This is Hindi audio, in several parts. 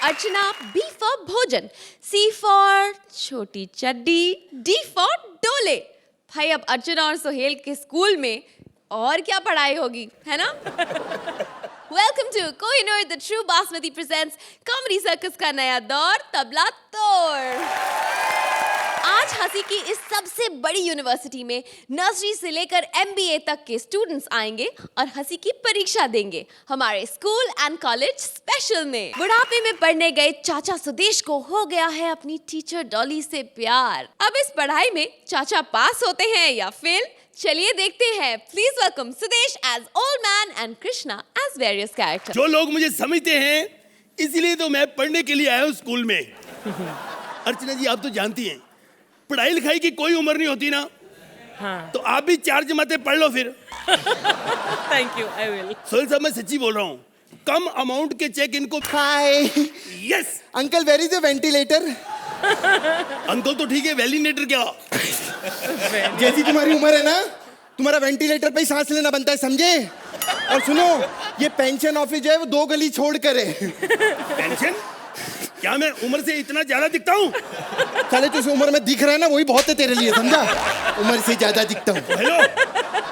अर्चना, B for भोजन, C for छोटी चड्डी, D for डोले। भाई अब अर्चना और सोहेल के स्कूल में और क्या पढ़ाई होगी, है ना? Welcome to Kohinoor the True Basmati presents Comedy Circus का नया दौर तबला तोड़। आज हंसी की इस सबसे बड़ी यूनिवर्सिटी में नर्सरी से लेकर MBA तक के स्टूडेंट्स आएंगे और हंसी की परीक्षा देंगे हमारे स्कूल एंड कॉलेज स्पेशल में। बुढ़ापे में पढ़ने गए चाचा सुदेश को हो गया है अपनी टीचर डॉली से प्यार। अब इस पढ़ाई में चाचा पास होते हैं या फेल, चलिए देखते हैं। Please welcome Sudesh as old man and Krishna as various characters. जो लोग मुझे समझते हैं इसलिए तो मैं पढ़ने के लिए आया हूँ स्कूल में। अर्चना जी आप तो जानती हैं पढ़ाई लिखाई की कोई उम्र नहीं होती ना। हाँ। तो आप भी 4 जमातें पढ़ लो फिर। Thank you, I will. Sohail साहब मैं सच्ची बोल रहा हूँ, कम अमाउंट के चेक इनको। Hi yes uncle, where is the ventilator? Uncle तो ठीक है, वेलिनेटर क्या? जैसी तुम्हारी उम्र है ना, तुम्हारा वेंटिलेटर पे ही सांस लेना बनता है, समझे? और सुनो, ये पेंशन ऑफिस जो है वो 2 गली छोड़ कर है। पेंशन? क्या मैं उम्र से इतना ज्यादा दिखता हूँ? चले तुझे उम्र में दिख रहा है ना, वही बहुत है तेरे लिए, समझा? उम्र से ज्यादा दिखता हूँ। हेलो,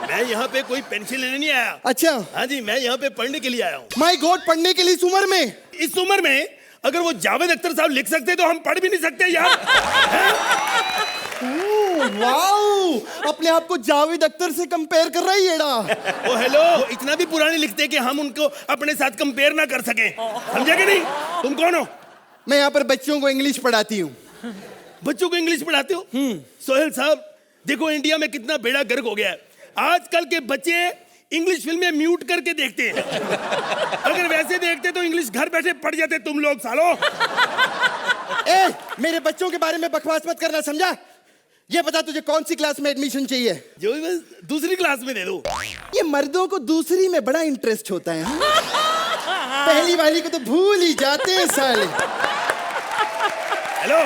मैं यहाँ पे कोई पेंशन लेने नहीं आया। अच्छा। हाँ जी, मैं यहाँ पे पढ़ने के लिए आया हूँ। माय गॉड, पढ़ने के लिए इस उम्र में? इस उम्र में अगर वो जावेद अख्तर साहब लिख सकते तो हम पढ़ भी नहीं सकते यार। वाओ, अपने आप को जावेद अख्तर से कंपेयर कर रहा है येड़ा। ओ हेलो, वो इतना भी पुराने लिखते कि हम उनको अपने साथ कंपेयर ना कर सके, समझे कि नहीं? तुम कौन हो? मैं यहाँ पर बच्चों को इंग्लिश पढ़ाती हूँ। बच्चों को इंग्लिश पढ़ाते हो? सोहेल साहब देखो इंडिया में कितना बेड़ा गर्क हो गया है। आजकल के बच्चे इंग्लिश फिल्में म्यूट करके देखते हैं। अगर वैसे देखते तो इंग्लिश घर बैठे पढ़ जाते तुम लोग सालो। ए, मेरे बच्चों के बारे में बकवास मत करना, समझा? ये बता तुझे कौन सी क्लास में एडमिशन चाहिए? जो बस दूसरी क्लास में दे दो। ये मर्दों को दूसरी में बड़ा इंटरेस्ट होता है। पहली वाली को तो भूल ही जाते हैं साले। Hello,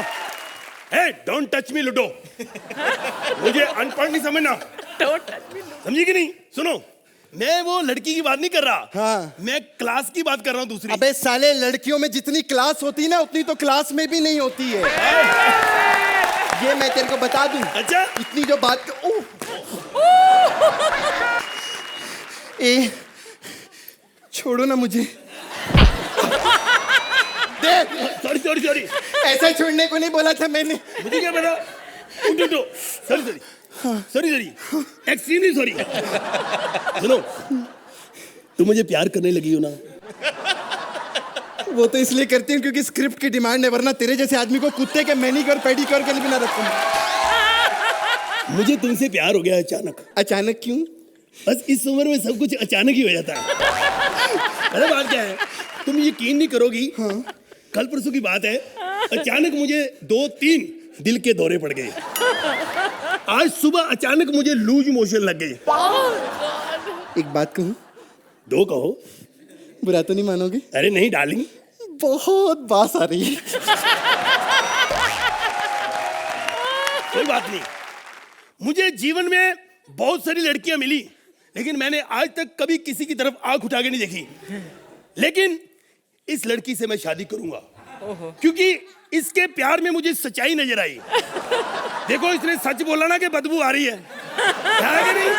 hey don't touch me Ludo. मुझे अनपढ़ नहीं समझना, समझी कि नहीं? सुनो, मैं वो लड़की की बात नहीं कर रहा। हाँ। मैं क्लास की बात कर रहा हूँ दूसरी। अबे साले, लड़कियों में जितनी क्लास होती है ना उतनी तो क्लास में भी नहीं होती है। ये मैं तेरे को बता दूं। अच्छा? इतनी जो बात ए, छोड़ो ना मुझे। देख, सॉरी सॉरी सॉरी, ऐसा छोड़ने को नहीं बोला था मैंने। मुझे क्या पता? उठो, sorry sorry sorry sorry, extremely sorry. सुनो, तुम मुझे प्यार करने लगी हो ना? वो तो इसलिए करती हूँ क्योंकि स्क्रिप्ट की डिमांड है, वरना तेरे जैसे आदमी को कुत्ते के मैनीक्योर पेडिक्योर के लिए भी ना रखूंगा। मुझे तुमसे प्यार हो गया अचानक। अचानक क्यों? बस इस उम्र में सब कुछ अचानक ही हो जाता है। अरे बात क्या है, तुम यकीन नहीं करोगी। हाँ? कल परसों की बात है, अचानक मुझे 2-3 दिल के दौरे पड़ गए। आज सुबह अचानक मुझे लूज मोशन लग गए। एक बात कहूँ? 2 कहो। बुरा तो नहीं मानोगे? अरे नहीं डार्लिंग, बहुत बास आ रही है। कोई बात नहीं। मुझे जीवन में बहुत सारी लड़कियां मिली, लेकिन मैंने आज तक कभी किसी की तरफ आंख उठा के नहीं देखी। लेकिन इस लड़की से मैं शादी करूंगा क्योंकि इसके प्यार में मुझे सच्चाई नजर आई। देखो, इसने सच बोला ना कि बदबू आ रही है, है कि नहीं?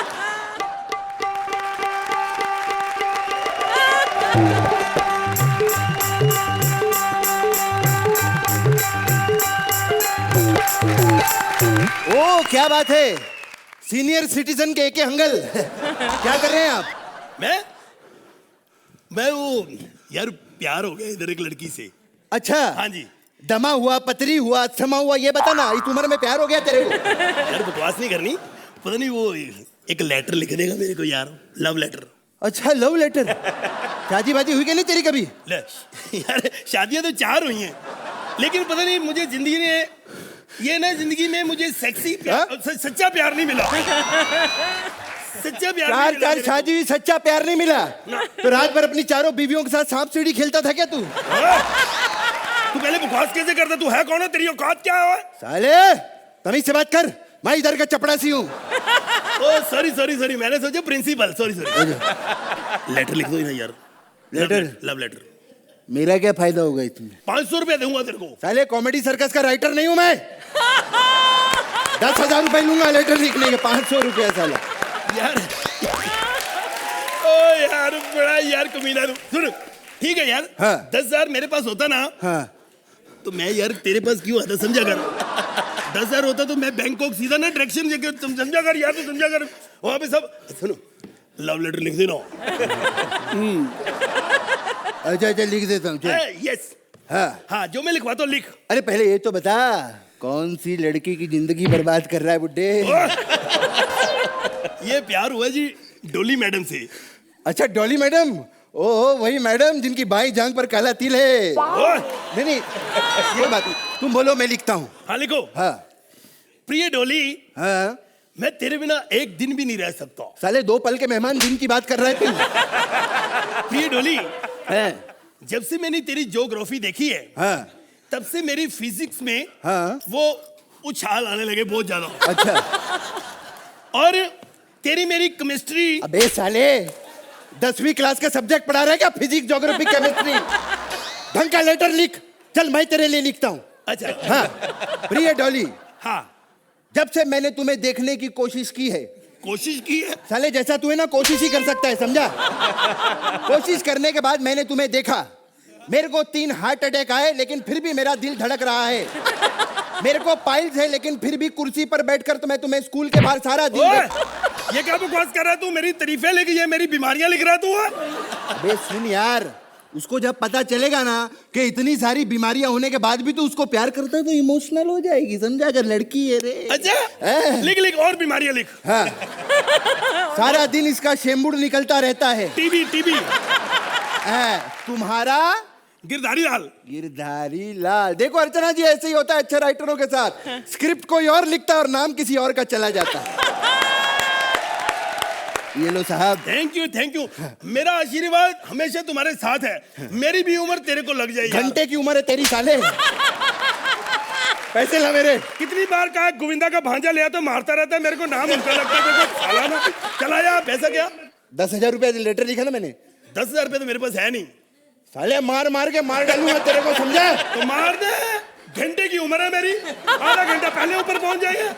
ओ क्या बात है, सीनियर सिटीजन के एके हंगल। क्या कर रहे हैं आप? मैं वो यार प्यार हो गया इधर एक लड़की से। अच्छा। हाँ जी। दमा हुआ, पतरी हुआ, समा हुआ, ये बता ना, इस उम्र में प्यार हो गया तेरे को? यार बकवास नहीं करनी, पता नहीं वो एक लेटर लिख देगा मेरे को यार, लव लेटर। अच्छा, लव लेटर। शादी बाजी हुई क्या नहीं तेरी कभी? ले यार, शादियां तो 4 हुई हैं, लेकिन पता नहीं मुझे जिंदगी ने ये ना जिंदगी में मुझे सेक्सी प्यार, सच्चा प्यार नहीं मिला। सच्चा प्यार नहीं मिला। 4 शादी हुई, सच्चा प्यार नहीं मिला? तो रात भर अपनी 4 बीवियों के साथ सांप सीढ़ी खेलता था क्या तू? तू पहले बकवास कैसे करता? तू है कौन है? तेरी औकात क्या है? साले तमीज से बात कर, मैं इधर का चपड़ासी हूँ। ओ सॉरी सॉरी सॉरी, मैंने सोचा प्रिंसिपल। Sorry sorry. लेटर लिख दो ना यार। लेटर? Love letter. मेरा क्या फायदा होगा इसमें? 500 रुपया दूंगा तेरे को। साले कॉमेडी सर्कस का राइटर नहीं हूं मैं। 10,000 रुपए लूंगा लेटर लिखने के, 500 रुपया साला। यार ओ यार बड़ा यार कमीना तू। सुन ठीक है यार, हाँ। 10,000 मेरे पास होता ना हाँ तो मैं यार तेरे पास क्यों आता, समझा कर। 10,000 होता तो मैं बैंकॉक सीधा ना डायरेक्शन लेके, तुम समझा कर यार, तू समझा कर। वहां पे सब सुनो लव लेटर लिख देना। अच्छा अच्छा लिख देता हूँ। यस हाँ हाँ जो मैं लिखवाता हूँ लिख। अरे पहले ये तो बता, कौन सी लड़की की जिंदगी बर्बाद कर रहा है बुड्ढे? ये प्यार हुआ जी डोली मैडम से। अच्छा डॉली मैडम, ओहो वही मैडम जिनकी बाई जांग पर काला तिल है। नहीं नहीं ये बात, तुम बोलो मैं लिखता हूँ। हाँ लिखो। हाँ प्रिय डोली, हाँ मैं तेरे बिना एक दिन भी नहीं रह सकता। साले 2 पल के मेहमान दिन की बात कर रहे थे। प्रिय डोली, हाँ जब से मैंने तेरी ज्योग्राफी देखी है हाँ तब से मेरी फिजिक्स में हाँ। वो उछाल आने लगे बहुत ज्यादा। अच्छा और तेरी मेरी केमिस्ट्री। अबे साले 10वीं क्लास का सब्जेक्ट पढ़ा रहा है क्या? Physics geography chemistry. ढंग का लेटर लिख। चल मैं तेरे लिए लिखता हूँ। अच्छा हाँ प्रिय डॉली, हाँ जब से मैंने तुम्हें देखने की कोशिश की है, कोशिश की है। साले जैसा तू है ना कोशिश ही कर सकता है, समझा? कोशिश करने के बाद मैंने तुम्हें देखा, मेरे को 3 हार्ट अटैक आए लेकिन फिर भी मेरा दिल धड़क रहा है। मेरे को पाइल्स है लेकिन फिर भी कुर्सी पर बैठकर तो मैं तुम्हें स्कूल के बाहर सारा दिन ये क्या बकवास कर रहा है तू? मेरी तारीफें लिख, ये मेरी बीमारियां लिख रहा है तू। अबे सुन यार, उसको जब पता चलेगा ना कि इतनी सारी बीमारियां होने के बाद भी तो उसको प्यार करता है तो इमोशनल हो जाएगी, समझा? अगर लड़की है रे। अच्छा लिख लिख और बीमारियां लिख। हाँ सारा दिन इसका शेम्बुड़ निकलता रहता है। TB TB. तुम्हारा गिरधारी लाल। गिरधारी लाल। देखो अर्चना जी ऐसे ही होता है अच्छे राइटरों के साथ, स्क्रिप्ट कोई और लिखता है और नाम किसी और का चला जाता है। ये लो साहब। Thank you. मेरा आशीर्वाद हमेशा तुम्हारे साथ है। मेरी भी उम्र तेरे को लग जाएगी। घंटे की उम्र है तेरी साले। पैसे ला मेरे। कितनी बार कहा गोविंदा का भांजा लिया तो मारता रहता है मेरे को, नाम उनका लगता है। साला ना चला जा। पैसा क्या? 10,000 रुपया लेटर लिखा ना मैंने। 10,000 रुपये तो मेरे पास है नहीं। साले मार मार के मार डालूंगा तेरे को, समझा? तो मार दे। घंटे की उम्र है मेरी, आधा घंटा पहले ऊपर पहुंच जाएगा।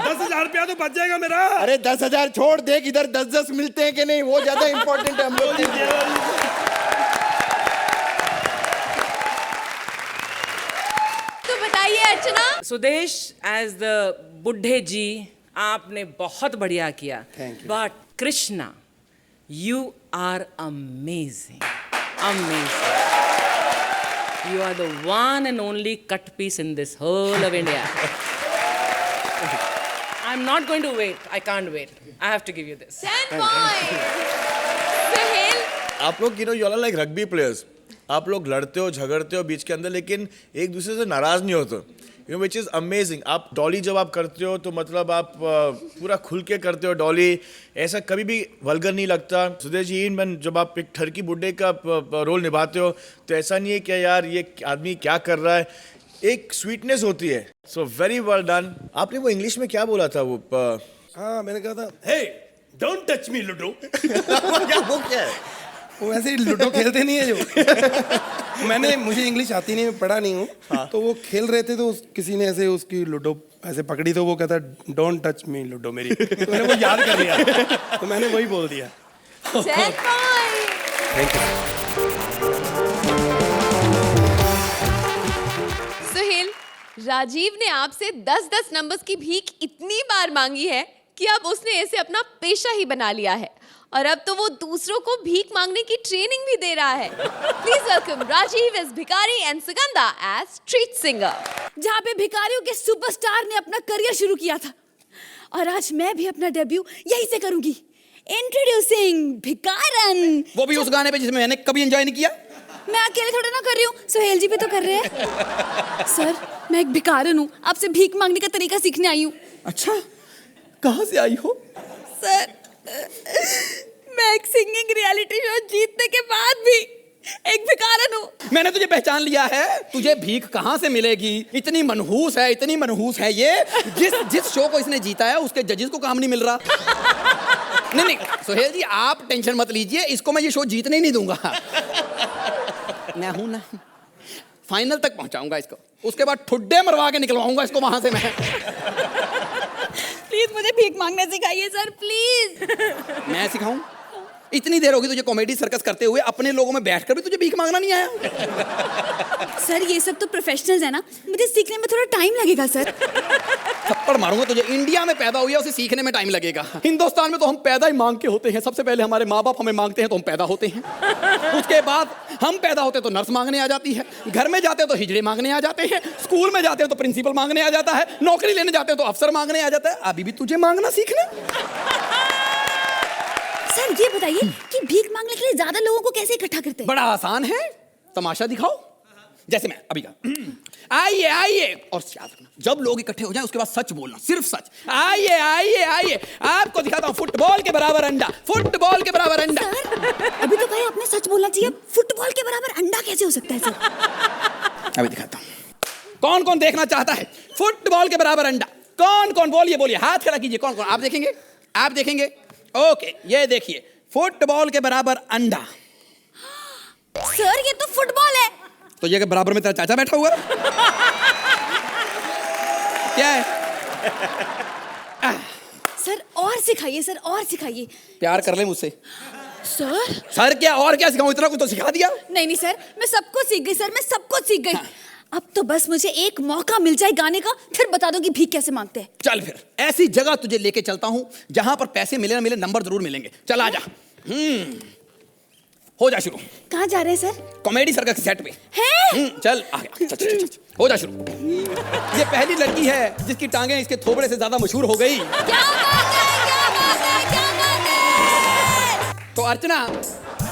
10,000 रुपया तो बच जाएगा मेरा। अरे 10,000 छोड़, देख इधर 10-10 मिलते हैं कि नहीं, वो ज्यादा इंपॉर्टेंट है हम लोग। तो बताइए अर्चना। सुदेश एज द बुढ़े जी, आपने बहुत बढ़िया किया। But Krishna, you are amazing, amazing. You are the one and only cut piece in this whole of India. I'm not going to wait. I can't wait. I have to give you this. 10 points. Sahil, आप लोग you all are like rugby players. आप लोग लड़ते हो झगड़ते हो बीच के अंदर लेकिन एक दूसरे से नाराज नहीं होते, विच इज़ अमेजिंग। आप डॉली जब आप करते हो तो मतलब आप पूरा खुल के करते हो डॉली, ऐसा कभी भी वल्गर नहीं लगता। सुदेश जी मैन जब आप एक ठरकी बुड्ढे का रोल निभाते हो तो ऐसा नहीं है कि यार ये आदमी क्या कर रहा है, एक स्वीटनेस होती है। So very well done. आपने वो इंग्लिश में क्या बोला था वो? हाँ मैंने कहा था हे डोंट टच मी लूडो। वो क्या है? वो वैसे ही लूडो खेलते नहीं है जो। मुझे इंग्लिश आती नहीं, मैं पढ़ा नहीं हूँ। हाँ। तो वो खेल रहे थे तो किसी ने ऐसे उसकी लूडो ऐसे पकड़ी तो वो कहता डोंट टच मी लूडो मेरी। तो मैंने वो याद कर लिया तो मैंने वही बोल दिया। 10 points. सुहेल, राजीव ने आपसे 10-10 नंबर्स की भीख इतनी बार मांगी है कि अब उसने इसे अपना पेशा ही बना लिया है और अब तो वो दूसरों को भीख मांगने की ट्रेनिंग भी दे रहा है। प्लीज वेलकम राजीव एज भिखारी and Sugandha as street singer. जहाँ पे भिखारियों के सुपरस्टार ने अपना करियर शुरू किया था और आज मैं भी अपना डेब्यू यहीं से करूंगी। इंट्रोड्यूसिंग भिकारन। वो भी उस गाने पे जिसमें मैंने कभी एंजॉय नहीं किया। मैं अकेले थोड़ा ना कर रही हूँ, सुहेल जी भी तो कर रहे हैं। सर मैं एक भिकारन हूँ, आपसे भीख मांगने का तरीका सीखने आई हूँ। अच्छा, कहाँ से आई हो? सर मैं एक सिंगिंग रियलिटी शो जीतने के बाद भी एक भिखारन हूँ। मैंने तुझे पहचान लिया है। तुझे भीख कहाँ से मिलेगी? इतनी मनहूस है, इतनी मनहूस है ये। जिस शो को इसने जीता है उसके जजेस को काम नहीं मिल रहा। नहीं सुहेल जी आप टेंशन मत लीजिए, इसको मैं ये शो जीतने ही नहीं दूंगा। मैं हूं ना, फाइनल तक पहुंचाऊंगा इसको, उसके बाद ठुड्डे मरवा के निकलवाऊंगा इसको वहां से मैं। प्लीज मुझे भीख मांगना सिखाइए सर, प्लीज। मैं सिखाऊं? इतनी देर होगी तुझे कॉमेडी सर्कस करते हुए, अपने लोगों में बैठकर भी तुझे भीख मांगना नहीं आया? सर ये सब तो प्रोफेशनल्स है ना, मुझे सीखने में थोड़ा टाइम लगेगा सर। थप्पड़ मारूंगा तुझे। इंडिया में पैदा हुई है, उसे सीखने में टाइम लगेगा। हिंदुस्तान में तो हम पैदा ही मांग के होते हैं। सबसे पहले हमारे माँ बाप हमें मांगते हैं तो हम पैदा होते हैं, उसके बाद हम पैदा होते हैं तो नर्स मांगने आ जाती है, घर में जाते हैं तो हिजड़े मांगने आ जाते हैं, स्कूल में जाते हैं तो प्रिंसिपल मांगने आ जाता है, नौकरी लेने जाते हैं तो अफसर मांगने आ जाता है। अभी भी तुझे मांगना सीखना। सर ये बताइए कि भीख मांगने के लिए ज्यादा लोगों को कैसे इकट्ठा करते हैं? बड़ा आसान है, तमाशा दिखाओ। जैसे मैं अभी का आइए आइए, और याद रखना जब लोग इकट्ठे हो जाएं उसके बाद सच बोलना, सिर्फ सच। आइए आइए आइए, आपको दिखाता हूं फुटबॉल के बराबर अंडा, फुटबॉल के बराबर अंडा। सर अभी तो कहे आपने सच बोलना चाहिए, फुटबॉल के बराबर अंडा कैसे हो सकता है सर? अभी दिखाता हूं। कौन कौन देखना चाहता है फुटबॉल के बराबर अंडा? कौन कौन? बोलिए बोलिए, हाथ खड़ा कीजिए। कौन कौन? आप देखेंगे, आप देखेंगे। ओके, ये देखिए फुटबॉल के बराबर अंडा। सर ये तो फुटबॉल है। तो ये बराबर में तेरा चाचा बैठा हुआ क्या है? सर और सिखाइए सर, और सिखाइए। प्यार कर ले मुझसे। सर सर क्या और क्या सिखाऊं? इतना कुछ तो सिखा दिया। नहीं नहीं सर, मैं सब कुछ सीख गई सर, मैं सब कुछ सीख गई। अब तो बस मुझे एक मौका मिल जाए गाने का, फिर बता दो कि भीख कैसे मांगते हैं। चल फिर ऐसी जगह तुझे लेके चलता हूं जहां पर पैसे मिले ना मिले नंबर जरूर मिलेंगे। चल आजा। हो जा शुरू। कहाँ जा रहे हैं सर? कॉमेडी सर्कस सेट पे हैं? चल आगे, चल, चल, चल, चल, हो जा शुरू। ये पहली लड़की है जिसकी टांगें इसके थोबड़े से ज्यादा मशहूर हो गई। क्या बात है, क्या बात है, क्या बात है? तो अर्चना,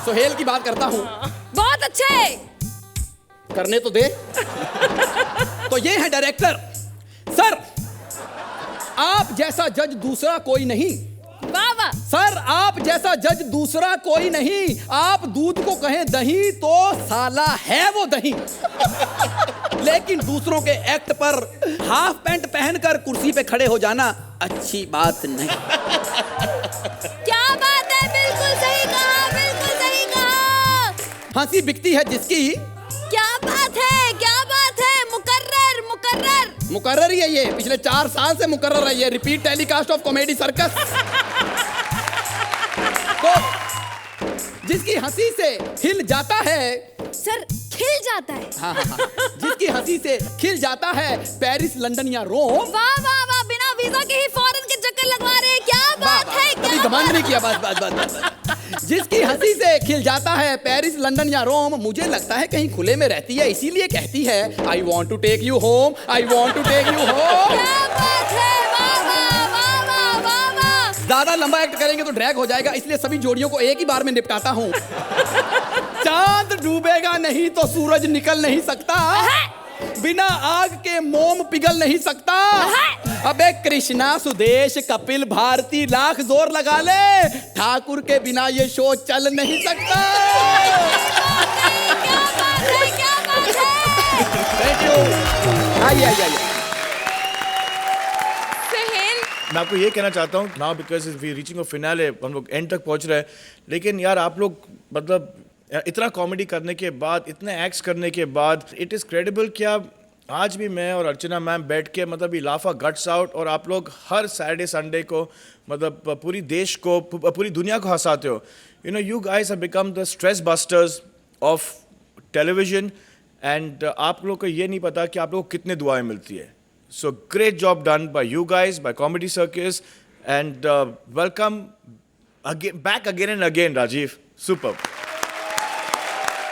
सोहेल की बात करता हूं। बहुत अच्छा है। करने तो दे। तो ये है डायरेक्टर। सर आप जैसा जज दूसरा कोई नहीं। वाह वाह। सर आप जैसा जज दूसरा कोई नहीं। आप दूध को कहें दही तो साला है वो दही। लेकिन दूसरों के एक्ट पर हाफ पैंट पहनकर कुर्सी पे खड़े हो जाना अच्छी बात नहीं। क्या बात है, बिल्कुल सही कहा, बिल्कुल सही कहा। हंसी बिकती है जिसकी। क्या बात है, क्या बात है। मुकर्रर मुकर्रर मुकर्रर ही है ये, पिछले 4 साल से मुकर्रर है ये, repeat telecast of comedy circus. तो जिसकी हंसी से हिल जाता है। सर खिल जाता है। हाँ हाँ हाँ, जिसकी हंसी से खिल जाता है पेरिस, लंदन या रोम। वाह वाह वाह, बिना वीजा के ही फॉरेन के चक्कर लगवा रहे हैं। क्या बात है, कभी क्या घमंड नहीं किया। बस बस बस बस। जिसकी हंसी से खिल जाता है पेरिस, लंदन या रोम, मुझे लगता है कहीं खुले में रहती है, इसीलिए कहती है I want to take you home, I want to take you home. क्या बात है, वाह वाह वाह वाह वाह वाह। ज्यादा लंबा एक्ट करेंगे तो ड्रैग हो जाएगा, इसलिए सभी जोड़ियों को एक ही बार में निपटाता हूँ। चांद डूबेगा नहीं तो सूरज निकल नहीं सकता, बिना आग के मोम पिघल नहीं सकता। अबे कृष्णा, सुदेश, कपिल, भारती लाख जोर लगा ले, ठाकुर के बिना ये शो चल नहीं सकता। क्या बात है, क्या बात है। Thank you. आइए आइए आइए। सोहेल, मैं आपको ये कहना चाहता हूँ now because we reaching a finale, हम लोग एंड तक पहुँच रहे हैं, लेकिन यार आप लोग मतलब इतना कॉमेडी करने के बाद, इतने एक्ट्स करने के बाद, इट इज़ क्रेडिबल कि आप आज भी मैं और अर्चना मैम बैठ के मतलब लाफा गट्स आउट, और आप लोग हर सैटरडे संडे को मतलब पूरी देश को, पूरी दुनिया को हंसाते हो। You know you guys have become the stress busters of television, and आप लोग को ये नहीं पता कि आप लोग को कितने दुआएं मिलती है। So great job done by you guys, by comedy circus, and welcome back again and again Rajeev, super.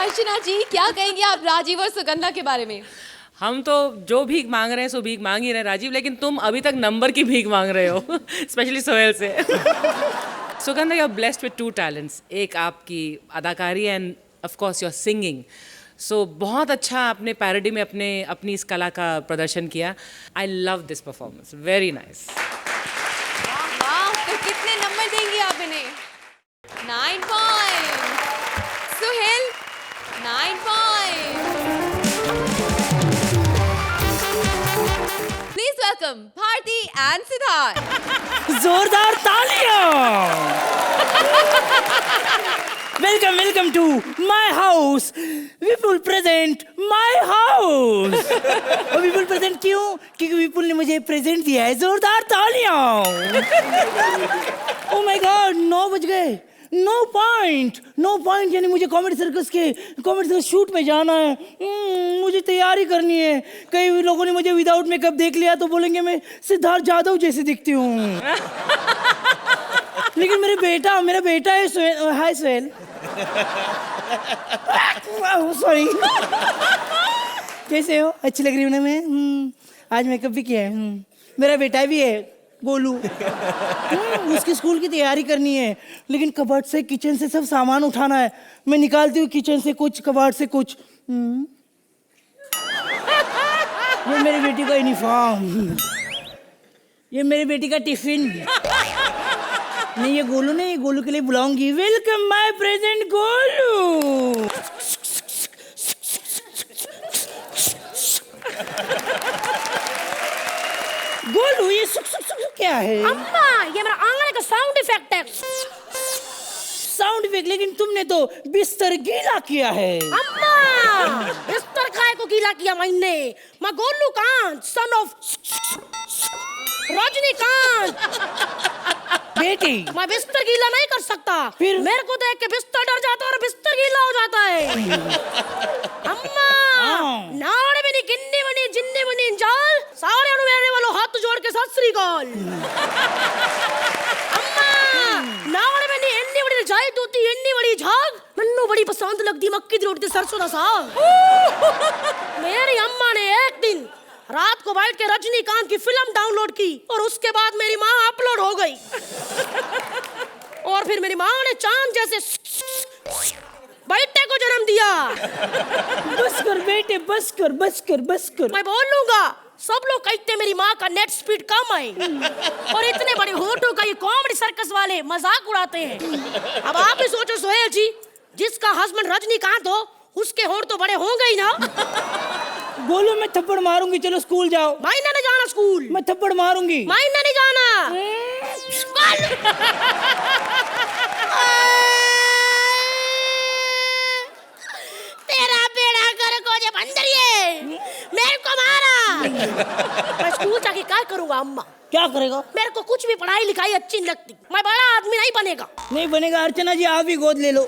Archana ji क्या कहेंगे आप राजीव और सुगंधा के बारे में? हम तो जो भीख मांग रहे हैं सो भीख मांग ही रहे हैं राजीव, लेकिन तुम अभी तक नंबर की भीख मांग रहे हो, स्पेशली सोहेल से। Sugandha, you are blessed with 2 talents, एक आपकी अदाकारी and of course your singing. So बहुत अच्छा आपने पैरोडी में अपनी इस कला का प्रदर्शन किया। I love this performance, very nice. वाह, तो कितने नंबर देंगे आप इन्हें? 9 point. Sohail 9 point. Please welcome Bharti and Siddharth. जोरदार तालियां। Welcome welcome Welcome to my house. Vipul present my house. और विपुल प्रेजेंट क्यों? क्योंकि विपुल ने मुझे प्रेजेंट दिया है. जोरदार तालियां. Oh my God, 9 बज गए. नो पॉइंट यानी मुझे कॉमेडी सर्कस शूट में जाना है. मुझे तैयारी करनी है. कई लोगों ने मुझे विदाउट मेकअप देख लिया तो बोलेंगे मैं सिद्धार्थ जादव जैसी दिखती हूँ. लेकिन मेरा बेटा है हाय सोहेल. सॉरी. कैसे हो? अच्छी लग रही हूँ ना मैं? आज मेकअप भी किया है. मेरा बेटा भी है गोलू. उसकी स्कूल की तैयारी करनी है. लेकिन कबर्ड से किचन से सब सामान उठाना है. मैं निकालती हूँ किचन से कुछ, कबर्ड से कुछ. ये मेरी बेटी का यूनिफॉर्म. ये मेरी बेटी का टिफिन. नहीं ये गोलू नहीं, गोलू के लिए बुलाऊंगी. Welcome my present Golu. Golu ये सुक सुक सुक क्या है? अम्मा ये मेरा आंगन का साउंड इफेक्ट है. Sound effect? लेकिन तुमने तो बिस्तर गीला किया है. अम्मा बिस्तर काय को गीला किया मैंने? मैं गोलू कांत सन ऑफ रजनीकांत बेटी. मैं बिस्तर गीला नहीं कर सकता. फिर? मेरे को देख के बिस्तर डर जाता है और बिस्तर गीला हो जाता है. अम्मा नाड़े में गिन्नी बनी जिन्नी बनी जाल सारे मेरे वालों हाथ जोड़ के सत श्री अकाल. अम्मा नाड़े में एन्नी बड़ी जाई दूती एन्नी बड़ी झाग मन्नू बड़ी पसंद लगती मक्की दी रोटी सरसों दा साग. मेरी अम्मा ने एक दिन रात को बैठ के रजनीकांत की फिल्म डाउनलोड की और उसके बाद मेरी माँ अपलोड हो गई. और फिर मेरी माँ ने चांद जैसे बेटे को जन्म दिया. बस कर बेटे बस कर. मैं बोलूंगा सब लोग कहते मेरी माँ का नेट स्पीड कम है और इतने बड़े होठों का ये कॉमेडी सर्कस वाले मजाक उड़ाते हैं. अब आप ही सोचो सोहेल जी, जिसका हस्बैंड रजनीकांत हो उसके होठ तो बड़े होंगे ही ना. गोलू मैं थप्पड़ मारूंगी. चलो स्कूल जाओ. मायने नहीं जाना स्कूल. मैं थप्पड़ मारूंगी. मायने नहीं जाना. तेरा बेड़ा कर को जे बंदरिए मेरे को मारा. मैं स्कूल जाके क्या करूंगा अम्मा? क्या करेगा? मेरे को कुछ भी पढ़ाई लिखाई अच्छी नहीं लगती. मैं बड़ा आदमी नहीं बनेगा. नहीं बनेगा. अर्चना जी आप भी गोद ले लो.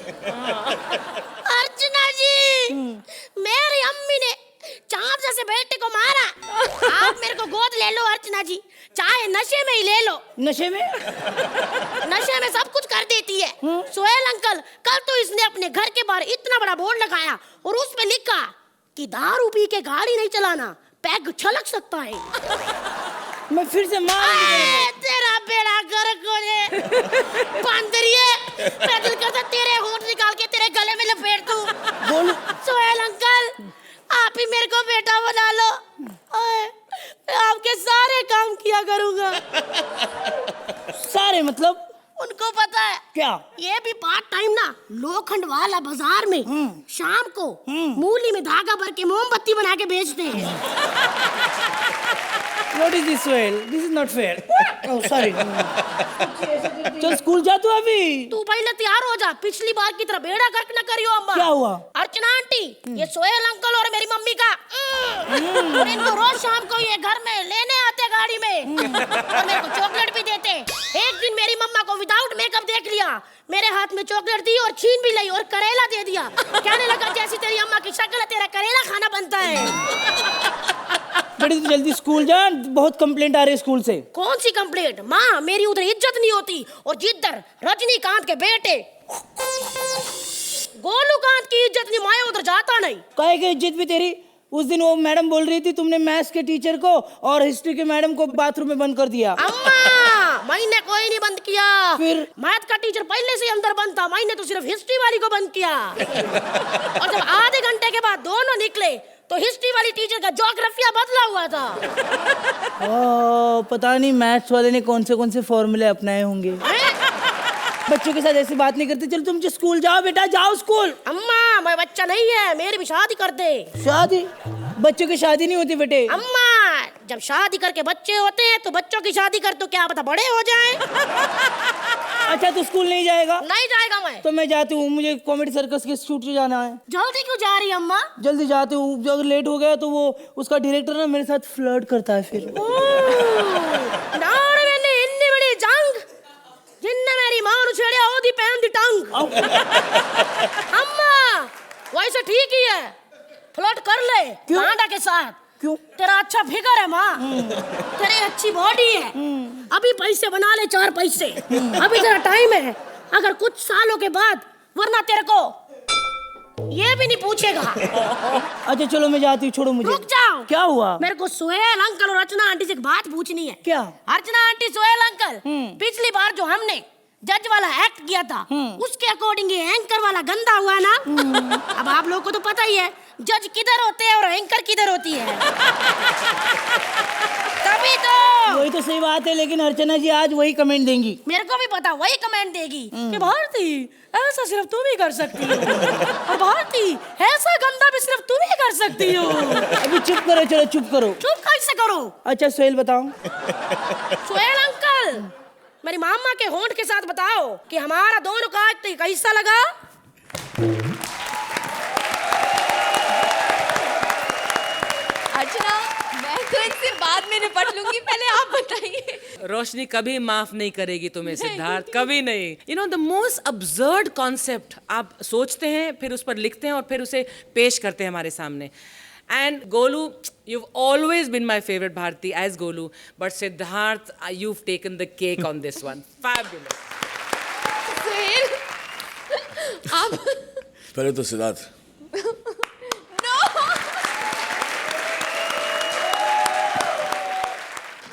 अर्चना जी मेरी अम्मी ने चांद जैसे बेटे को मारा. आप मेरे को गोद ले लो अर्चना जी. चाहे नशे में ही ले लो. नशे में? नशे में सब कुछ कर देती है. सोहेल अंकल कल तो इसने अपने घर के बाहर इतना बड़ा बोर्ड लगाया और उस पे लिखा कि दारू पी के गाड़ी नहीं चलाना, पैग छलक सकता है. मैं फिर से मारूंगी. तेरा बेड़ा गर्क हो जाए बंदरिए. मैं दिल करता तेरे होठ निकाल के तेरे गले में लपेट दूं. गोलू. सोहेल अंकल आप ही मेरे को बेटा बना लो. मैं आपके सारे काम किया करूंगा. सारे मतलब? उनको पता है क्या? ये भी पार्ट टाइम ना लोखंड वाला बाजार में शाम को मूली में धागा भर के मोमबत्ती बना के बेचते हैं. What is this, Sohail? This is not fair. Oh, sorry. चल स्कूल जा तू अभी. तू पहले तैयार हो जा. पिछली बार की तरह बेड़ा गर्क न करियो अम्मा. क्या हुआ? अर्चना आंटी ये सोहेल अंकल और मेरी मम्मी का और इनको रोज शाम को ये घर में लेने आते गाड़ी में और मेरे को चॉकलेट भी देते. एक दिन मेरी मम्मा को विदाउट मेकअप देख लिया. मेरे हाथ में चॉकलेट दी और छीन भी ली और करेला दे दिया. कहने लगा जैसी तेरी अम्मा की शक्ल है तेरा करेला खाना बनता है. बेटी तू जल्दी स्कूल जा. बहुत कंप्लेंट आ रही है स्कूल से. कौन सी कंप्लेंट? माँ मेरी उधर इज्जत नहीं होती और जिधर रजनीकांत के बेटे गोलूकांत की इज्जत नहीं, मैं उधर जाता नहीं. काहे की इज्जत भी तेरी? उस दिन वो मैडम बोल रही थी तुमने मैथ्स के टीचर को और हिस्ट्री के मैडम को बाथरूम में बंद कर दिया. अम्मा मैंने कोई नहीं बंद किया. फिर? मैथ का टीचर पहले से अंदर बंद था. मैंने तो सिर्फ हिस्ट्री वाली को बंद किया. और जब आधे घंटे के बाद दोनों निकले तो हिस्ट्री वाली टीचर का ज्योग्राफिया बदला हुआ था. पता नहीं मैथ्स वाले ने कौन से फॉर्मूले अपनाए होंगे. बच्चों के साथ ऐसी बात नहीं करते. चलो तुम स्कूल जाओ बेटा. जाओ स्कूल. अम्मा मैं बच्चा नहीं है. मेरी भी शादी कर दे. शादी? बच्चों की शादी नहीं होती बेटे. अम्मा जब शादी करके बच्चे होते हैं तो बच्चों की शादी कर तो क्या पता बड़े हो जाएं. अच्छा तू स्कूल नहीं जाएगा? नहीं जाएगा मैं। तो मैं जाती हूँ, मुझे कॉमेडी सर्कस के शूट पे जाना है। जल्दी क्यों जा रही है अम्मा? जल्दी जाती हूँ, जो अगर लेट हो गया तो वो उसका डायरेक्टर ना मेरे साथ फ्लर्ट करता है फिर। नाड़ मैंने इतनी बड़ी जंग जिन्ने मेरी मां नु छेड़िया ओदी पैन दी टंग। अम्मा वैसे ठीक ही है, फ्लर्ट कर ले गांडा के साथ। क्यों? तेरा अच्छा फिगर है माँ, तेरी अच्छी बॉडी है, अभी पैसे बना ले 4 पैसे, अभी तेरा टाइम है, अगर कुछ सालों के बाद, वरना तेरे को ये भी नहीं पूछेगा। अच्छा चलो मैं जाती हूँ, छोड़ो मुझे। रुक जाओ। क्या हुआ? मेरे को सोहेल अंकल और अर्चना आंटी से एक बात पूछनी है। क्या? अर्चना आंटी, सोहेल अंकल, पिछली बार जो हमने जज वाला एक्ट किया था उसके अकॉर्डिंग ये एंकर वाला गंदा हुआ ना। अब आप लोग को तो पता ही है जज किधर होते हैं और एंकर किधर होती है। तभी तो वही तो सही बात है, लेकिन अर्चना जी आज वही कमेंट देंगी। मेरे को भी पता, वही कमेंट देगी कि भारती ऐसा सिर्फ तुम ही कर सकती हो, और भारती ऐसा गंदा भी सिर्फ तुम ही कर सकती हो। अभी चुप करो, चलो चुप करो। चुप कैसे करो? अच्छा सोहेल बताओ। सोहेल अंकल, मेरी मामा के होंठ के साथ बताओ कि हमारा दोनों का एक्ट कैसा लगा? अर्चना, मैं तो इनसे बाद में निपट लूंगी, पहले आप बताइए। रोशनी कभी माफ नहीं करेगी तुम्हें सिद्धार्थ, कभी नहीं। You know the most absurd concept आप सोचते हैं, फिर उस पर लिखते हैं और फिर उसे पेश करते हैं हमारे सामने। And Golu, you've always been my favorite, Bharti, as Golu. But Siddharth, you've taken the cake on this one. Fabulous. Suhail, आप पहले तो सिद्धार्थ,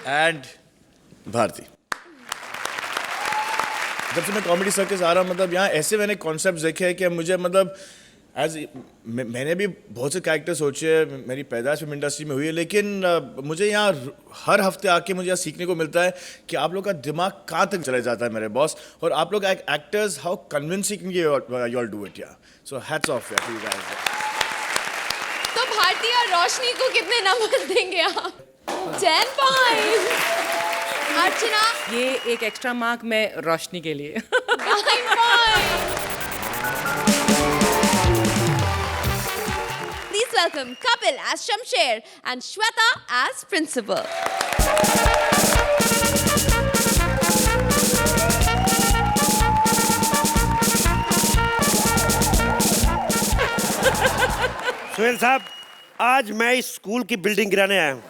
एंड भारती, जब से मैं कॉमेडी सर्कस आ रहा हूँ, मतलब यहाँ ऐसे मैंने कॉन्सेप्ट देखे हैं कि मुझे मतलब मैंने भी बहुत से कैरेक्टर सोचे हैं, मेरी पैदाइश फिल्म इंडस्ट्री में हुई है, लेकिन मुझे यहाँ हर हफ्ते आके मुझे यहाँ सीखने को मिलता है कि आप लोग का दिमाग कहाँ तक चले जाता है मेरे बॉस, और आप लोग actors how convincing you all do it. Yeah so hats off to you guys. तो भारती और रोशनी को कितने नंबर देंगे आप? 10 पॉइंट। अर्चना, ये एक एक्स्ट्रा मार्क मैं रोशनी के लिए। 9 point. Please welcome Kapil as Shamsher and Shweta as Principal. Sohail साहब, आज मैं इस स्कूल की बिल्डिंग गिराने आया हूँ।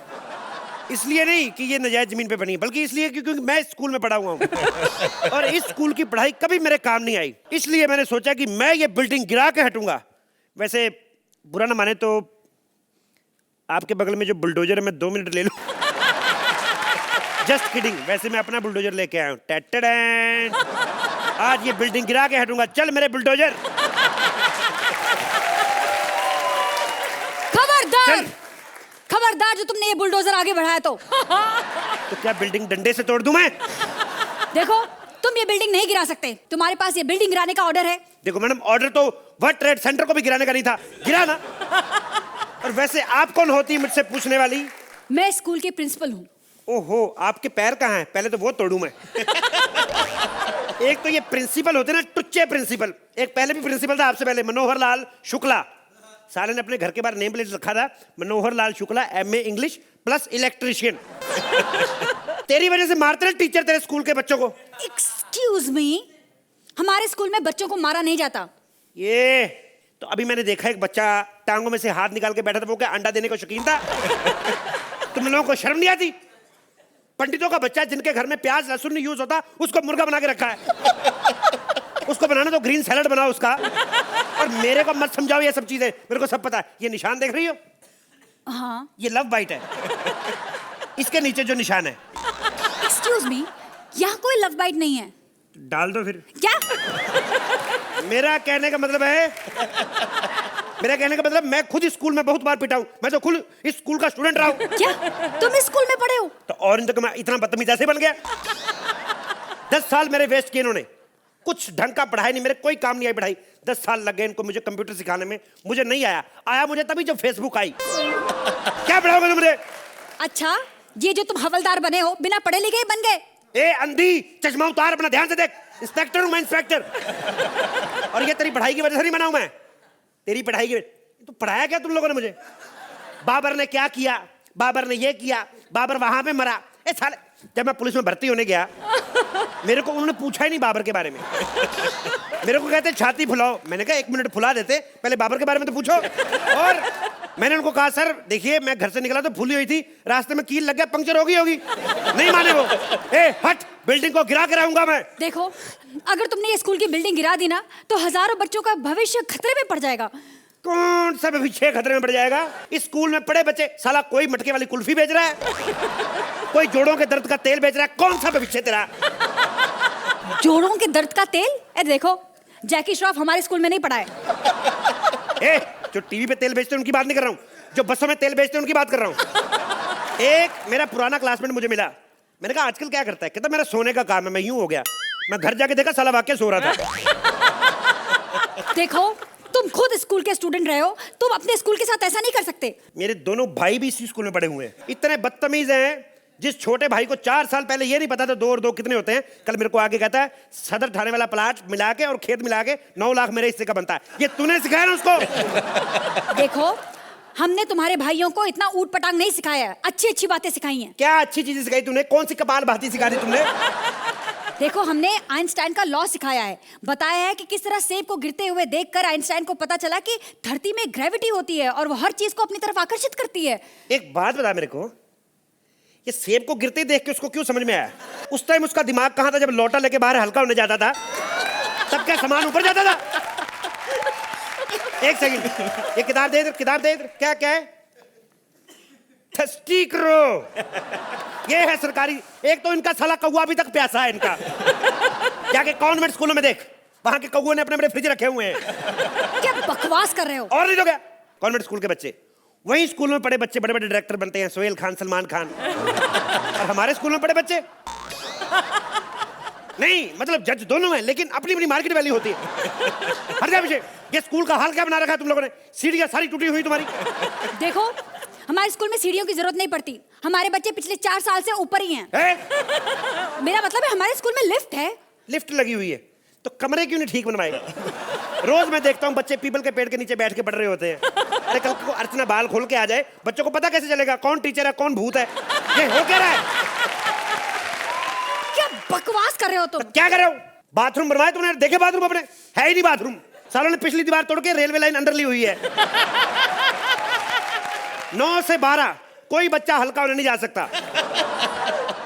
इसलिए नहीं कि ये नजायज जमीन पे बनी, बल्कि इसलिए क्योंकि मैं इस स्कूल में पढ़ा हुआ हूँ और इस स्कूल की पढ़ाई कभी मेरे काम नहीं आई। इसलिए मैंने सोचा कि मैं ये बिल्डिंग गिरा के हटूंगा। वैसे बुरा ना माने तो आपके बगल में जो बुलडोजर है मैं 2 मिनट ले लूं। जस्ट किडिंग, वैसे मैं अपना बुलडोजर लेके आया हूँ। टैटडैन! आज ये बिल्डिंग गिरा के हटूंगा। चल मेरे बुलडोजर। खबरदार, खबरदार, जो तुमने ये बुलडोजर आगे बढ़ाया तो क्या बिल्डिंग डंडे से तोड़ दूं मैं? देखो, तुम ये बिल्डिंग नहीं गिरा सकते, तुम्हारे पास ये बिल्डिंग गिराने का ऑर्डर है। देखो मैडम, ऑर्डर तो वर्ल्ड ट्रेड सेंटर को भी गिराने का नहीं था, गिरा ना। और वैसे आप कौन होती है मुझसे पूछने वाली? मैं स्कूल के प्रिंसिपल हूँ। ओहो, आपके पैर कहाँ हैं? पहले तो वो तोड़ूं मैं। एक तो ये प्रिंसिपल होते ना, टुच्चे प्रिंसिपल। एक पहले भी प्रिंसिपल था आपसे पहले, मनोहर लाल शुक्ला। साले ने अपने घर के बाहर नेम प्लेट रखा था, Manohar Lal Shukla MA English plus electrician. तेरी वजह से मारते हैं टीचर तेरे स्कूल के बच्चों को। एक्सक्यूज मी, हमारे स्कूल में बच्चों को मारा नहीं जाता। ये तो अभी मैंने देखा एक बच्चा टांगों में से हाथ निकाल के बैठा था, वो क्या अंडा देने को शौकीन था? तुम लोगों को शर्म नहीं आती? पंडितों का बच्चा जिनके घर में प्याज लहसुन नहीं यूज होता, उसको मुर्गा बना के रखा है। उसको बनाना तो ग्रीन सैलड बनाओ उसका। और मेरे को मत समझाओ ये सब चीजें, मेरे को सब पता है। ये निशान देख रही हो? हाँ। ये लव बाइट है। इसके नीचे जो निशान है। एक्सक्यूज मी, यहाँ कोई लव बाइट नहीं है। डाल दो फिर। क्या? मेरा कहने का मतलब मैं खुद स्कूल में बहुत बार पिटा हूं। मैं तो खुद इस स्कूल का स्टूडेंट रहा हूं। क्या तुम इस स्कूल में पढ़े हो? तो और तक मैं इतना बदतमीज ऐसे बन गया? 10 साल मेरे वेस्ट किए इन्होंने, कुछ ढंग का पढ़ाई नहीं, मेरे कोई काम नहीं आई पढ़ाई। 10 साल लग गए इनको मुझे कंप्यूटर सिखाने में, मुझे नहीं आया मुझे तभी जब फेसबुक आई। क्या पढ़ाओगे तुम मुझे? अच्छा, ये जो तुम हवलदार बने हो, बिना पढ़े लिखे ही बन गए? ए अंधी, चश्मा उतार, अपना ध्यान से देख। इंस्पेक्टर हूं मैं, इंस्पेक्टर। और ये तेरी पढ़ाई की वजह से नहीं बना हूं मैं, तेरी पढ़ाई की। तो पढ़ाया क्या तुम लोगों ने मुझे? बाबर ने क्या किया, बाबर ने ये किया, बाबर वहां पे मरा। ए साले, जब मैं पुलिस में भर्ती होने गया मेरे को उन्होंने पूछा ही नहीं बाबर के बारे में। मेरे को कहते छाती फुलाओ, मैंने कहा 1 मिनट फुला देते, पहले बाबर के बारे में तो पूछो। और मैंने उनको कहा सर देखिए मैं घर से निकला तो फूली हुई थी, रास्ते में कील लग गया, पंक्चर हो गई होगी। नहीं माने वो। ए हट, बिल्डिंग को गिरा के रहूंगा मैं। देखो, अगर तुमने ये स्कूल की बिल्डिंग गिरा दी ना तो हजारों बच्चों का भविष्य खतरे में पड़ जाएगा। कौन सा भविष्य खतरे में पड़ जाएगा? इस स्कूल में पढ़े बच्चे, साला कोई मटके वाली कुल्फी बेच रहा है, कोई जोड़ों के दर्द का तेल बेच रहा है। कौन सा भविष्य तेरा? जोड़ों के दर्द का तेल? ए देखो, जैकी श्रॉफ हमारे स्कूल में नहीं पढ़ा है। ए, जो टीवी पे तेल बेचते हैं उनकी बात नहीं कर रहा हूँ, जो बसों में तेल बेचते हैं उनकी बात कर रहा हूँ। एक मेरा पुराना क्लासमेट मुझे मिला, मैंने कहा आजकल क्या करता है? कहता मेरा सोने का काम है। मैं यूं हो गया, मैं घर जाके देखा साला वाकई सो रहा था। देखो, तुम खुद स्कूल के स्टूडेंट रहे हो, तुम अपने स्कूल के साथ ऐसा नहीं कर सकते। मेरे दोनों भाई भी इसी स्कूल में पढ़े हुए हैं। इतने बदतमीज हैं, जिस छोटे भाई को 4 साल पहले ये नहीं पता था 2 और 2 कितने होते हैं, कल मेरे को आगे कहता है सदर थाने वाला प्लाट मिला के और खेत मिला के 9 लाख मेरे हिस्से का बनता है। ये तूने सिखाया ना उसको? देखो, हमने तुम्हारे भाइयों को इतना ऊट पटांग नहीं सिखाया है, अच्छी अच्छी बातें सिखाई हैं। क्या अच्छी चीजें सिखाई तूने? कौन सी कपाल भाती सिखा दी तुमने? देखो, हमने आइंस्टाइन का लॉ सिखाया है, बताया है कि किस तरह सेब को गिरते हुए देखकर आइंस्टाइन को पता चला कि धरती में ग्रेविटी होती है और वो हर चीज को अपनी तरफ आकर्षित करती है। एक बात बता मेरे को, ये सेब को गिरते देख के उसको क्यों समझ में आया? उस टाइम उसका दिमाग कहाँ था जब लोटा लेके बाहर हल्का होने जाता था? तब क्या सामान ऊपर जाता था? एक सेकंड, ये किताब दे इधर, किताब दे इधर। क्या क्या है? थस्टी करो। ये है सरकारी। एक तो इनका साला कौवा अभी तक प्यासा है इनका। जाके कॉन्वेंट स्कूलों में देख, वहां के कौवे ने अपने अपने फ्रिज रखे हुए हैं। क्या बकवास कर रहे हो? और नहीं तो क्या, कॉन्वेंट स्कूल के बच्चे, वहीं स्कूल में पढ़े बच्चे बड़े बड़े डायरेक्टर बनते हैं, सोहेल खान, सलमान खान। और हमारे स्कूल में पढ़े बच्चे नहीं, मतलब जज दोनों हैं, लेकिन अपनी अपनी मार्केट वैल्यू होती है। हर जा पीछे। ये स्कूल का हाल क्या बना रखा है तुम लोगों ने? सीढ़ियां सारी टूटी हुई तुम्हारी। देखो, हमारे स्कूल में सीढ़ियों की जरूरत नहीं पड़ती, हमारे बच्चे पिछले 4 साल से ऊपर ही हैं। मेरा मतलब है हमारे स्कूल में लिफ्ट है। लिफ्ट लगी हुई है तो कमरे क्यों नहीं ठीक बनवाए? रोज मैं देखता हूँ बच्चे पीपल के पेड़ के नीचे बैठ के पढ़ रहे होते हैं। अरे कल को अर्चना बाल खोल के आ जाए, बच्चों को पता कैसे चलेगा कौन टीचर है कौन भूत है? ये हो क्या रहा है? क्या बकवास कर रहे हो तुम? तो क्या कर रहे हो? बाथरूम बनवाए तुमने? देखे बाथरूम अपने? है ही नहीं बाथरूम। सालों ने पिछली दीवार तोड़ के रेलवे लाइन अंदर ली हुई है। 9 से 12 कोई बच्चा हल्का होने नहीं जा सकता,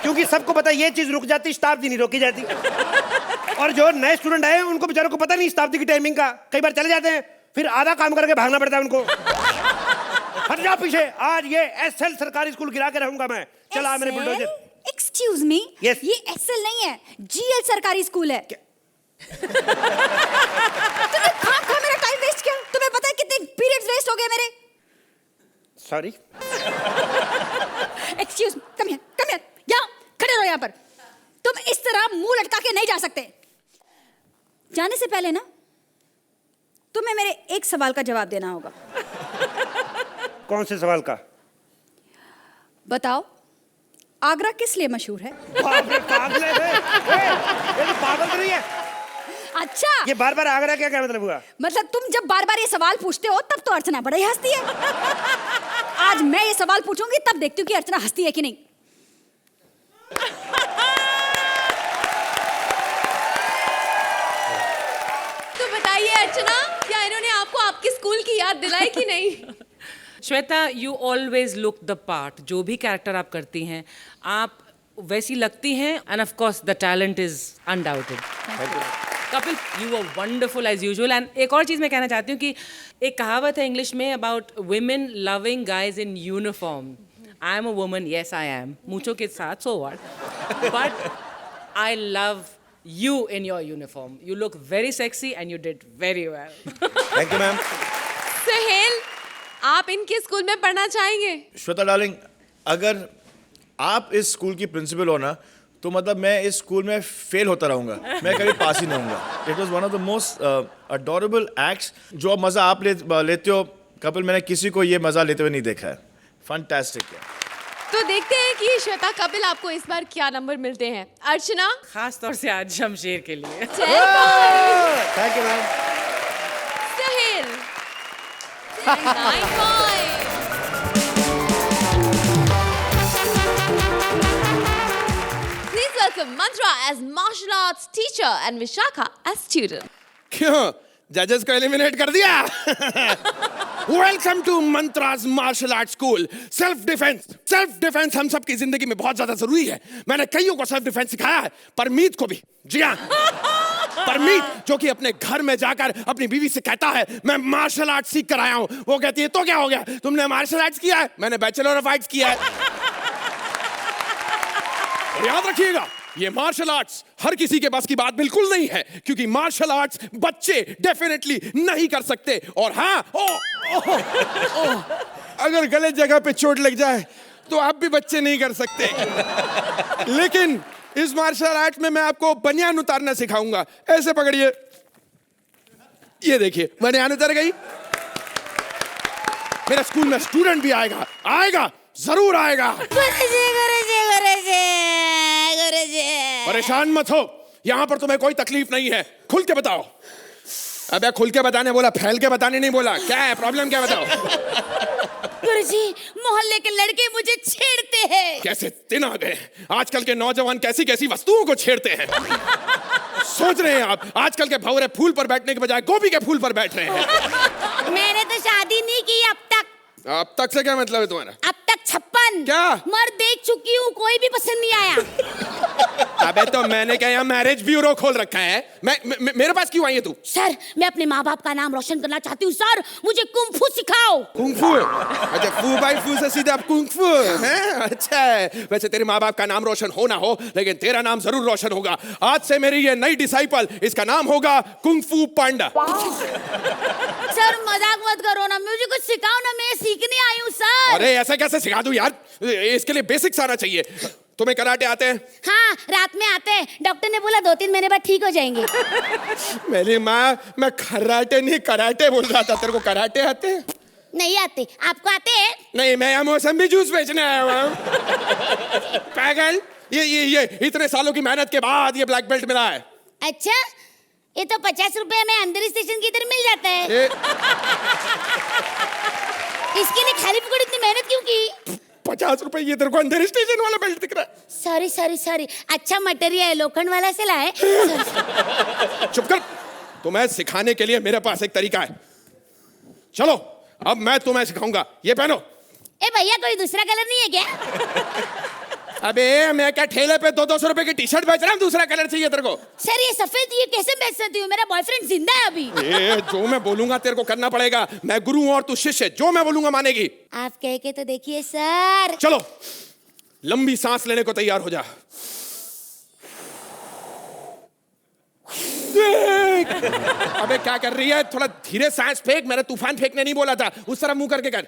क्योंकि सबको पता है ये चीज रुक जाती, शताब्दी नहीं रोकी जाती। और जो नए स्टूडेंट आए उनको बेचारों को पता नहीं शताब्दी की टाइमिंग का, कई बार चले जाते हैं, फिर आधा काम करके भागना पड़ता है उनको। हट जा पीछे। आज ये एसएल सरकारी स्कूल गिरा के रहूंगा मैं। चला मेरे बुलडोजर। Excuse me, Yes. ये एसएल नहीं है, जीएल सरकारी स्कूल है। तुमने खाम खा मेरा टाइम वेस्ट किया। तुम्हें पता है कितने पीरियड्स वेस्ट हो गए मेरे? सॉरी। एक्सक्यूज, कम हियर, यहाँ खड़े रहो यहाँ पर। तुम इस तरह मुंह लटका के नहीं जा सकते। जाने से पहले ना तुम्हें मेरे एक सवाल का जवाब देना होगा। कौन से सवाल का? बताओ, आगरा किस लिए मशहूर है? बाप रे, पागल है। ये तो पागल तो नहीं है। अच्छा, ये बार बार आगरा क्या मतलब हुआ? मतलब तुम जब बार बार ये सवाल पूछते हो तब तो अर्चना बड़ा ही हंसती है। आज मैं ये सवाल पूछूंगी तब देखती हूँ कि अर्चना हंसती है कि नहीं। तो बताइए अर्चना, क्या इन्होंने आपको आपके स्कूल की याद दिलाई कि नहीं? Shweta, you always look the part. जो भी कैरेक्टर आप करती हैं आप वैसी लगती हैं, and of course the talent is undoubted. Kapil, you are wonderful as usual. And एक और चीज़ मैं कहना चाहती हूँ कि एक कहावत है इंग्लिश में about women loving guys in uniform. I am a woman, yes I am, मूंछों के साथ, so what, but I love you in your uniform. You look very sexy and you did very well. Thank you ma'am. Suhail, आप इनके स्कूल में पढ़ना चाहेंगे? श्वेता डार्लिंग, अगर आप इस स्कूल की प्रिंसिपल हो ना, तो मतलब मैं इस स्कूल में फेल होता रहूंगा, मैं कभी पास ही नहीं होऊंगा। It was one of the most adorable acts. जो मज़ा आप लेते हो कपिल, मैंने किसी को ये मज़ा लेते हुए नहीं देखा है। फंटास्टिक है। तो देखते हैं कि श्वेता कपिल आपको इस बार क्या नंबर मिलते हैं। अर्चना, खास तौर से आज शमशेर के लिए। 10 points, thank you ma'am. Sahil 9 points, please welcome Mantra as martial arts teacher and Vishakha as student. क्यों जजेस को एलिमिनेट कर दिया? Welcome to Mantra's martial art school. Self defence हम सब की जिंदगी में बहुत ज्यादा जरूरी है। मैंने कईयों को सेल्फ डिफेंस सिखाया है, परमीत को भी। जी हाँ, परमीत जो कि अपने घर में जाकर अपनी बीवी से कहता है मैं मार्शल आर्ट सीख कर आया हूं। वो कहती है तो क्या हो गया, तुमने मार्शल आर्ट्स किया है? मैंने बैचलर ऑफ आर्ट्स किया है। और याद रखिएगा, ये मार्शल आर्ट्स हर किसी के बस की बात बिल्कुल नहीं है, क्योंकि मार्शल आर्ट्स बच्चे डेफिनेटली नहीं कर सकते। और हाँ, अगर गलत जगह पे चोट लग जाए तो आप भी बच्चे नहीं कर सकते। लेकिन इस मार्शल आर्ट में मैं आपको बनियान उतारना सिखाऊंगा। ऐसे पकड़िए, ये देखिए बनियान उतर गई। मेरे स्कूल में स्टूडेंट भी आएगा, जरूर आएगा। परेशान मत हो, यहां पर तुम्हें कोई तकलीफ नहीं है। खुल के बताओ। अबे खुल के बताने बोला, फैल के बताने नहीं बोला। क्या है प्रॉब्लम, क्या बताओ? गुरुजी, मोहल्ले के लड़के मुझे छेड़ते हैं। कैसे दिन आ गए, आजकल के नौजवान कैसी कैसी वस्तुओं को छेड़ते हैं। सोच रहे हैं आप, आजकल के भंवरे फूल पर बैठने के बजाय गोभी के फूल पर बैठ रहे हैं। मैंने तो शादी नहीं की अब तक। अब तक से क्या मतलब है तुम्हारा? अब तक 56 क्या? मर्द देख चुकी हूँ, कोई भी पसंद नहीं आया। अबे तो मैंने क्या यहाँ मैरिज ब्यूरो खोल रखा है? मेरे पास क्यों आई है तू? सर, मैं अपने माँ बाप का नाम रोशन करना चाहती हूँ। सर, मुझे कुंग-फू सिखाओ। कुंग-फू? अच्छा, फू बाई फू से सीधे अब कुंग-फू हैं? अच्छा है। वैसे तेरे माँ बाप का नाम रोशन हो ना हो, लेकिन तेरा नाम जरूर रोशन होगा। आज से मेरी ये नई डिसाइपल, इसका नाम होगा कुंग-फू पांडा। सर मजाक मत करो ना, मुझे कुछ सिखाओ ना, मैं सीखने आई हूँ सर। अरे ऐसे कैसे सिखा दूं यार, इसके लिए बेसिक्स आना चाहिए। तुम्हें कराटे आते हैं? हाँ, रात में आते हैं। डॉक्टर ने बोला 2-3 महीने बाद ठीक हो जाएंगे। मेरी माँ, मैं खर्राटे नहीं कराटे बोल रहा था। तेरे को कराटे आते हैं? नहीं आते। आपको आते हैं? नहीं, मैं यहाँ मौसमी जूस बेचने आया हूँ। पागल, ये इतने सालों की मेहनत के बाद ये ब्लैक बेल्ट मिला है। अच्छा, ये तो 50 रुपए में अंदर स्टेशन की इधर मिल जाता है। इसके लिए खाली पकड़ इतनी मेहनत क्यों की? 50 रुपए, ये तेरे को अंदर स्टेशन वाला बेल्ट दिख रहा है। सॉरी, अच्छा मटेरियल है, लोखंड वाला से लाए। चुप कर। तुम्हें सिखाने के लिए मेरे पास एक तरीका है। चलो, अब मैं तुम्हें सिखाऊंगा। ये पहनो। ए भैया, कोई दूसरा कलर नहीं है क्या? अबे मैं क्या ठेले पे 200 रुपए की टी शर्ट बेच रहा हूँ? दूसरा कलर चाहिए तेरे को? सर, ये सफेद ये कैसे बेच सकती हूँ? मेरा बॉयफ्रेंड जिंदा है अभी। जो मैं बोलूंगा तेरे को करना पड़ेगा। मैं गुरु हूं और तू शिष्य, जो मैं बोलूंगा मानेगी। आप कह के तो देखिए सर। चलो, लंबी सांस लेने को तैयार हो जा। अबे क्या कर रही है? थोड़ा धीरे सांस फेंक। मैंने तूफान फेंकने नहीं बोला था, उस तरह मुंह करके कर।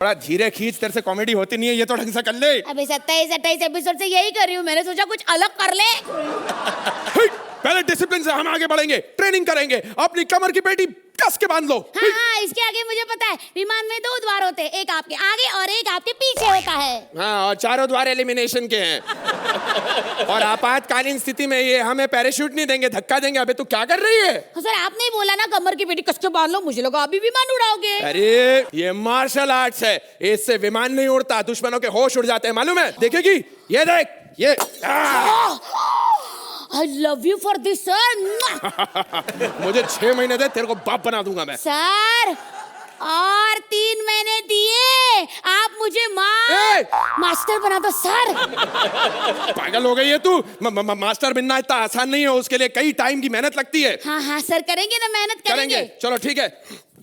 बड़ा धीरे खींच, तेरे से कॉमेडी होती नहीं है, ये तो ढंग से कर ले। अबे 27-28 एपिसोड से यही कर रही हूँ। मैंने सोचा कुछ अलग कर ले। पहले डिसिप्लिन से हम आगे बढ़ेंगे, ट्रेनिंग करेंगे। अपनी कमर की पेटी कस के बांध लो। हाँ, इसके आगे मुझे पता है। विमान में 2 द्वार होते हैं, एक आपके आगे और एक आपके पीछे होता है। हाँ, और चारों द्वार एलिमिनेशन के हैं। और आपातकालीन स्थिति में ये हमें पैराशूट नहीं देंगे, धक्का देंगे। अबे तू क्या कर रही है? सर, आपने ही बोला ना कमर की पेटी कस के बांध लो। मुझे लगा अभी विमान उड़ाओगे। अरे ये मार्शल आर्ट्स है, इससे विमान नहीं उड़ता, दुश्मनों के होश उड़ जाते हैं, मालूम है? देखेगी? ये देख, ये I love you for this, sir. मुझे 6 महीने दे, तेरे को बाप बना दूंगा मैं। सर, और 3 महीने दिए, आप मुझे मास्टर बना दो सर। पागल हो गई है तू? मास्टर बनना इतना आसान नहीं है, उसके लिए कई टाइम की मेहनत लगती है। हाँ सर, करेंगे ना, मेहनत करेंगे। चलो ठीक है,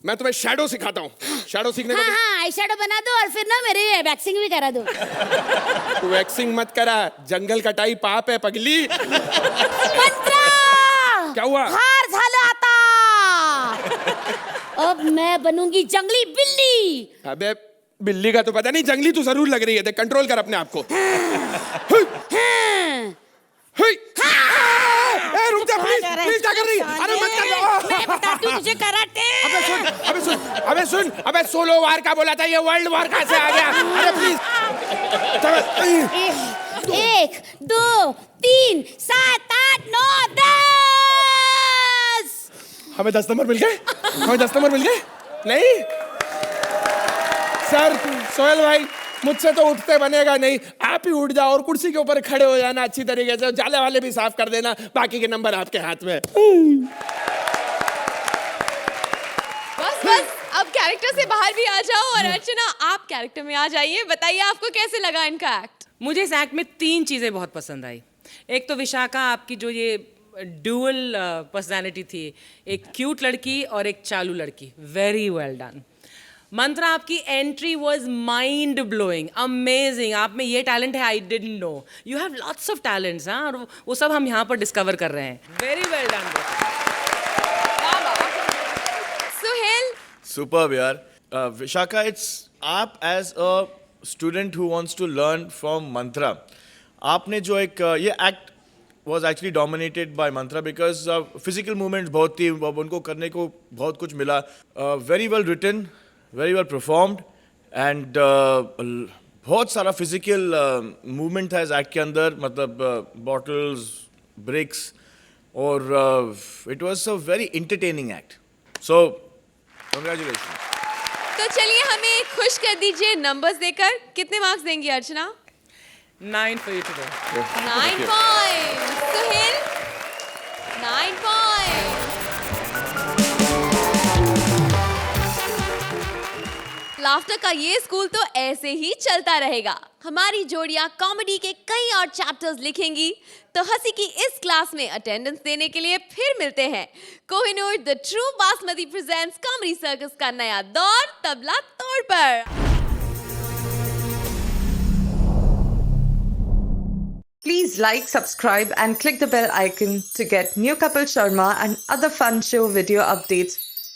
मैं तुम्हें शैडो सिखाता हूँ। शैडो सीखने को हाँ, आई शैडो बना दो और फिर ना मेरी वैक्सिंग भी करा दो। तू वैक्सिंग मत करा, जंगल कटाई पाप है पगली। मंत्रा! क्या हुआ? हार झालं आता। अब मैं बनूंगी जंगली बिल्ली। अबे बिल्ली का तो पता नहीं, जंगली तू जरूर लग रही है। देख, कंट्रोल कर अपने आप को। रुक जा प्लीज क्या कर रही है? अरे मत कर दो। मैं बताती हूँ तुझे कराटे। अबे सुन, अबे सोलो वार का बोला था, ये वर्ल्ड वार कहाँ से आ गया? अरे प्लीज। 1 2 3 7 8 9 10। हमें 10 नंबर मिल गए? हमें 10 नंबर मिल गए? नहीं सर, सोहेल भाई मुझसे तो उठते बनेगा नहीं, आप ही उठ जाओ और कुर्सी के ऊपर खड़े हो जाना अच्छी तरीके से, जाले वाले भी साफ कर देना, बाकी के नंबर आपके हाथ में। बस अब कैरेक्टर से बाहर भी आ जाओ और अर्चना आप कैरेक्टर में आ जाइए। बताइए आपको कैसे लगा इनका एक्ट? मुझे इस एक्ट में 3 चीज़ें बहुत पसंद आई। एक तो विशाखा, आपकी जो ये ड्यूअल पर्सनालिटी थी, एक क्यूट लड़की और एक चालू लड़की, वेरी वेल डन। मंत्रा, आपकी entry was mind blowing, amazing. आप में ये टैलेंट है, I didn't know. You have lots of talents, हाँ, और वो सब हम यहाँ पर डिस्कवर कर रहे हैं। Very well done. Suhail, superb यार। विशाखा, इट्स आप as a student who wants to learn from Mantra, आपने जो एक ये act was actually dominated by Mantra because physical movements बहुत थी, उनको करने को बहुत कुछ मिला। Very well written, very well performed and बहुत सारा physical movement था इस एक्ट के अंदर, मतलब bottles, bricks और it was a very entertaining act. So congratulations. तो चलिए हमें खुश कर दीजिए नंबर्स देकर। कितने मार्क्स देंगी Archana? 9 for you today. 9 points. Suhail 9 points. Laughter का ये स्कूल तो ऐसे ही चलता रहेगा। हमारी जोड़ियां कॉमेडी के कई और चैप्टर्स लिखेंगी, तो हंसी की इस क्लास में अटेंडेंस देने के लिए फिर मिलते हैं। Kohinoor the true basmati presents comedy circus का नया दौर तबला तोड़ पर। Please like, subscribe and click the bell icon to get new Kapil Sharma and other fun show video updates